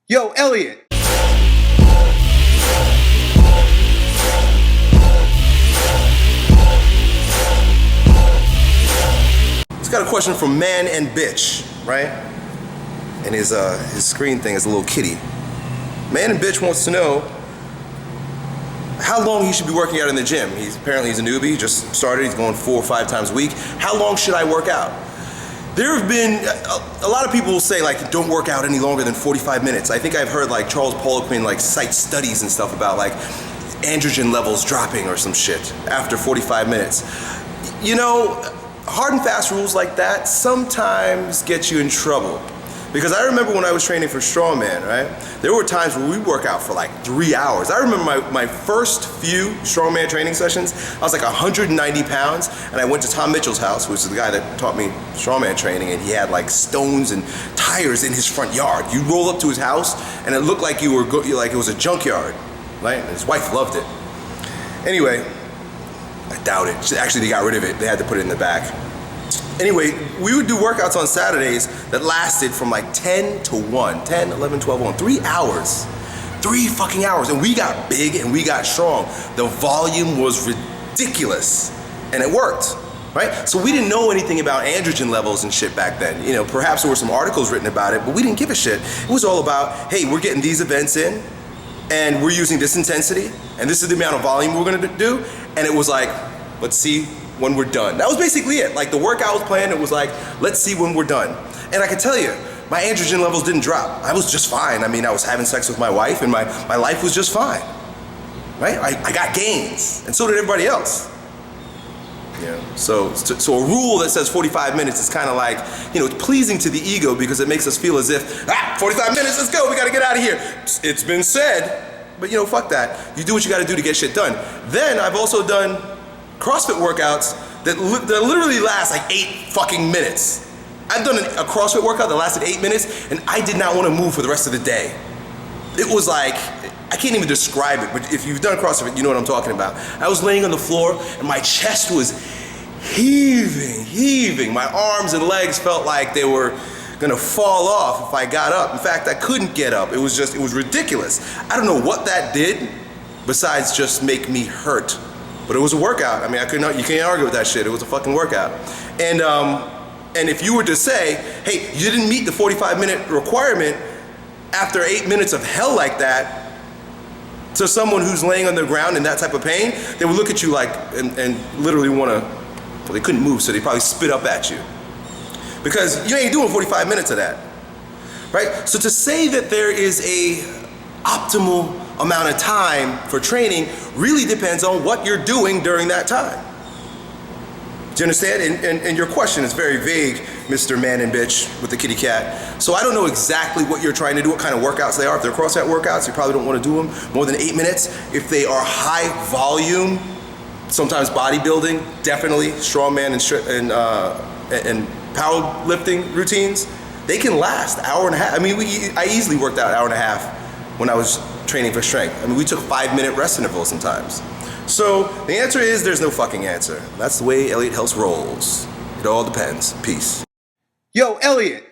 Yo, Elliot! It's got a question from Man and Bitch, right? And his screen thing is a little kitty. Man and Bitch wants to know how long he should be working out in the gym. Apparently he's a newbie, just started, he's going 4 or 5 times a week. How long should I work out? There have been, a lot of people will say like, don't work out any longer than 45 minutes. I think I've heard like Charles Poliquin like cite studies and stuff about like androgen levels dropping or some shit after 45 minutes. You know, hard and fast rules like that sometimes get you in trouble. Because I remember when I was training for strongman, right? There were times where we work out for like 3 hours. I remember my first few strongman training sessions, I was like 190 pounds, and I went to Tom Mitchell's house, which is the guy that taught me strongman training, and he had like stones and tires in his front yard. You roll up to his house, and it looked like like it was a junkyard, right? And his wife loved it. Anyway, I doubt it. Actually, they got rid of it. They had to put it in the back. Anyway, we would do workouts on Saturdays that lasted from like 10 to 1, 10, 11, 12, 1, 3 hours. 3 fucking hours, and we got big and we got strong. The volume was ridiculous, and it worked, right? So we didn't know anything about androgen levels and shit back then. You know, perhaps there were some articles written about it, but we didn't give a shit. It was all about, hey, we're getting these events in, and we're using this intensity, and this is the amount of volume we're gonna do, and it was like, let's see when we're done. That was basically it. Like the workout was planned, it was like, let's see when we're done. And I can tell you, my androgen levels didn't drop. I was just fine. I mean, I was having sex with my wife and my life was just fine, right? I got gains, and so did everybody else. You know, so a rule that says 45 minutes is kind of like, you know, it's pleasing to the ego because it makes us feel as if, 45 minutes, let's go, we gotta get out of here. It's been said, but you know, fuck that. You do what you gotta do to get shit done. Then I've also done CrossFit workouts that literally last like 8 fucking minutes. I've done a CrossFit workout that lasted 8 minutes, and I did not want to move for the rest of the day. It was like, I can't even describe it, but if you've done CrossFit, you know what I'm talking about. I was laying on the floor, and my chest was heaving. My arms and legs felt like they were gonna fall off if I got up. In fact, I couldn't get up. It was ridiculous. I don't know what that did, besides just make me hurt. But it was a workout. I mean, you can't argue with that shit. It was a fucking workout. And if you were to say, hey, you didn't meet the 45-minute requirement after 8 minutes of hell like that, to someone who's laying on the ground in that type of pain, they would look at you like, and literally wanna, well, they couldn't move, so they probably spit up at you. Because you ain't doing 45 minutes of that, right? So to say that there is a optimal amount of time for training really depends on what you're doing during that time. Do you understand? And your question is very vague, Mr. Man and Bitch with the kitty cat. So I don't know exactly what you're trying to do, what kind of workouts they are. If they're CrossFit workouts, you probably don't want to do them more than 8 minutes. If they are high volume, sometimes bodybuilding, definitely strongman and powerlifting routines, they can last an hour and a half. I mean, I easily worked out an hour and a half when I was training for strength. I mean, we took 5-minute rest intervals sometimes. So the answer is there's no fucking answer. That's the way Elliot Hulse rolls. It all depends. Peace. Yo, Elliot!